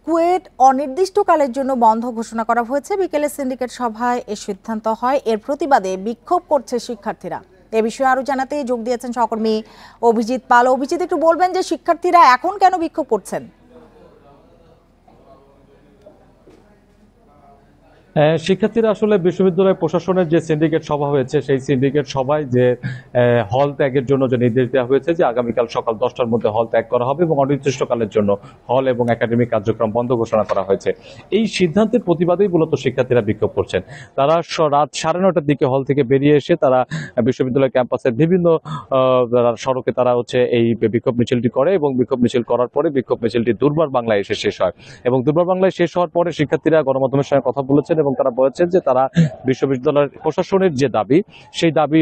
কুয়েট অনির্দিষ্টকালের জন্য বন্ধ ঘোষণা করা হয়েছে। বিকেলে সিন্ডিকেট সভায় এ সিদ্ধান্ত হয়। এর প্রতিবাদে বিক্ষোভ করছে শিক্ষার্থীরা। এ বিষয়ে আরো জানাতে যোগ দিয়েছেন সহকর্মী অভিজিৎ পাল। অভিজিৎ, একটু বলবেন যে শিক্ষার্থীরা এখন কেন বিক্ষোভ করছেন? শিক্ষার্থীরা আসলে বিশ্ববিদ্যালয় প্রশাসনের যে সিন্ডিকেট সভা হয়েছে সেই সিন্ডিকেট সভায় যে হল ত্যাগের জন্য যে নির্দেশ দেওয়া হয়েছে যে আগামীকাল সকাল 10টার মধ্যে হল ত্যাগ করা হবে এবং অনির্দিষ্টকালের জন্য হল এবং একাডেমিক কার্যক্রম বন্ধ ঘোষণা করা হয়েছে। এই সিদ্ধান্তের প্রতিবাদেই মূলত শিক্ষার্থীরা বিক্ষোভ করছেন। তারা রাত 9:30টার দিকে হল থেকে বেরিয়ে এসে তারা বিশ্ববিদ্যালয় ক্যাম্পাসের বিভিন্ন সড়কে তারা এই বিক্ষোভ মিছিলটি করে এবং বিক্ষোভ মিছিল করার পরে বিক্ষোভ মিছিলটি দুর্বার বাংলায় এসে শেষ হয় এবং দুর্বার বাংলায় শেষ হওয়ার পরে শিক্ষার্থীরা গণমাধ্যমের সঙ্গে কথা বলেছেন এবং তারা বলেছেন যে তারা বিশ্ববিদ্যালয়ের প্রশাসনের যে দাবি সেই দাবি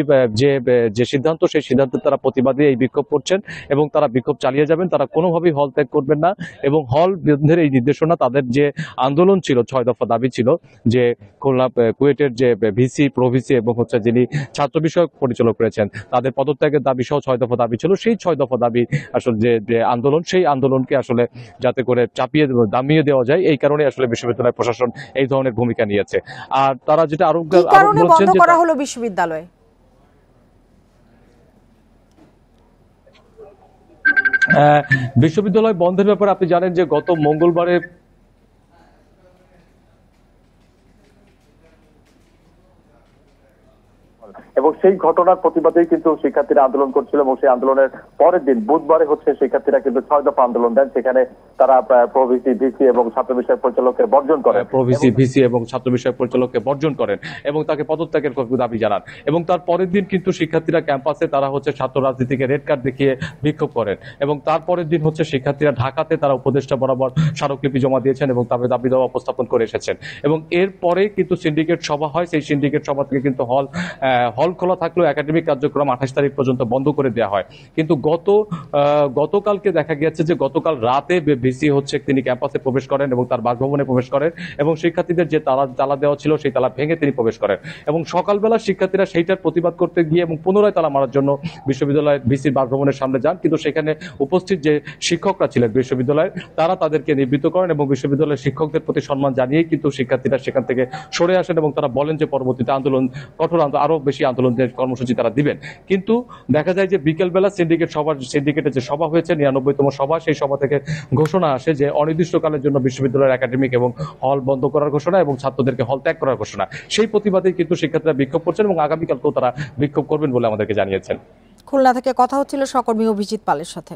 যে সিদ্ধান্ত সেই সিদ্ধান্তের তারা প্রতিবাদে এই বিক্ষোভ করছেন এবং তারা বিক্ষোভ চালিয়ে যাবেন। তারা কোনোভাবেই হল ত্যাগ করবেন না এবং হল বন্ধের এই নির্দেশনা তাদের যে আন্দোলন ছিল 6 দফা দাবি ছিল যে খুলনা কুয়েটের যে ভিসি প্রভিসি এবং যিনি ছাত্র বিষয়ক পরিচালক রয়েছেন তাদের পদত্যাগের দাবি সহ 6 দফা দাবি ছিল। সেই 6 দফা দাবি আসলে যে আন্দোলন সেই আন্দোলনকে আসলে যাতে করে চাপিয়ে দামিয়ে দেওয়া যায় এই কারণে আসলে বিশ্ববিদ্যালয় প্রশাসন এই ধরনের ভূমিকা নিয়েছে। আর তারা যেটা আরো বলছেন যে করা হলো বিশ্ববিদ্যালয় বিশ্ববিদ্যালয় বন্ধের ব্যাপারে আপনি জানেন যে গত মঙ্গলবারে এবং সেই ঘটনার প্রতিবাদেই কিন্তু শিক্ষার্থীরা আন্দোলন করছিল এবং সেই আন্দোলনের পরের দিন বুধবারে শিক্ষার্থীরা কিন্তু 6 দফা আন্দোলন দেন। সেখানে তারা প্রভিসি ভিসি এবং ছাত্র বিষয়ক পরিচালককে বর্জন করেন প্রভিসি ভিসি এবং ছাত্র বিষয়ক পরিচালককে বর্জন করেন এবং তাকে পদত্যাগের দাবি জানান এবং তার পরের দিন কিন্তু শিক্ষার্থীরা ক্যাম্পাসে তারা ছাত্র রাজনীতিকে রেড কার্ড দেখিয়ে বিক্ষোভ করেন এবং তারপরের দিন শিক্ষার্থীরা ঢাকাতে তারা উপদেষ্টা বরাবর স্মারকলিপি জমা দিয়েছেন এবং তাদের দাবি দাওয়া উপস্থাপন করে এসেছেন এবং এরপরে কিন্তু সিন্ডিকেট সভা হয়। সেই সিন্ডিকেট সভা থেকে কিন্তু হল খোলা থাকলেও একাডেমিক কার্যক্রম 28 তারিখ পর্যন্ত বন্ধ করে দেওয়া হয়। কিন্তু গতকালকে দেখা গেছে যে গতকাল রাতে ভিসি তিনি ক্যাম্পাসে প্রবেশ করেন এবং তার বাসভবনে প্রবেশ করেন এবং শিক্ষার্থীদের যে তালা দেওয়া ছিল সেই তালা ভেঙে তিনি প্রবেশ করেন এবং সকালবেলা শিক্ষার্থীরা সেইটার প্রতিবাদ করতে গিয়ে এবং পুনরায় তালা মারার জন্য বিশ্ববিদ্যালয়ের ভিসির বাসভবনের সামনে যান। কিন্তু সেখানে উপস্থিত যে শিক্ষকরা ছিলেন বিশ্ববিদ্যালয়ের তারা তাদেরকে নিবৃত্ত করেন এবং বিশ্ববিদ্যালয়ের শিক্ষকদের প্রতি সম্মান জানিয়েই কিন্তু শিক্ষার্থীরা সেখান থেকে সরে আসেন এবং তারা বলেন যে পরবর্তীতে কঠোর আরো বেশি আন্দোলনের কর্মসূচি তারা দিবেন। কিন্তু দেখা যায় যে বিকেলবেলা সিন্ডিকেটের যে সভা হয়েছে 99তম সভা, সেই সভা থেকে ঘোষণা আসে যে অনির্দিষ্টকালের জন্য বিশ্ববিদ্যালয়ের একাডেমিক এবং হল বন্ধ করার ঘোষণা এবং ছাত্রদেরকে হল ত্যাগ করার ঘোষণা। সেই প্রতিবাদেই কিন্তু শিক্ষার্থীরা বিক্ষোভ করছেন এবং আগামীকালকেও তারা বিক্ষোভ করবেন বলে আমাদেরকে জানিয়েছেন। খুলনা থেকে কথা হচ্ছিল সহকর্মী অভিজিৎ পালের সাথে।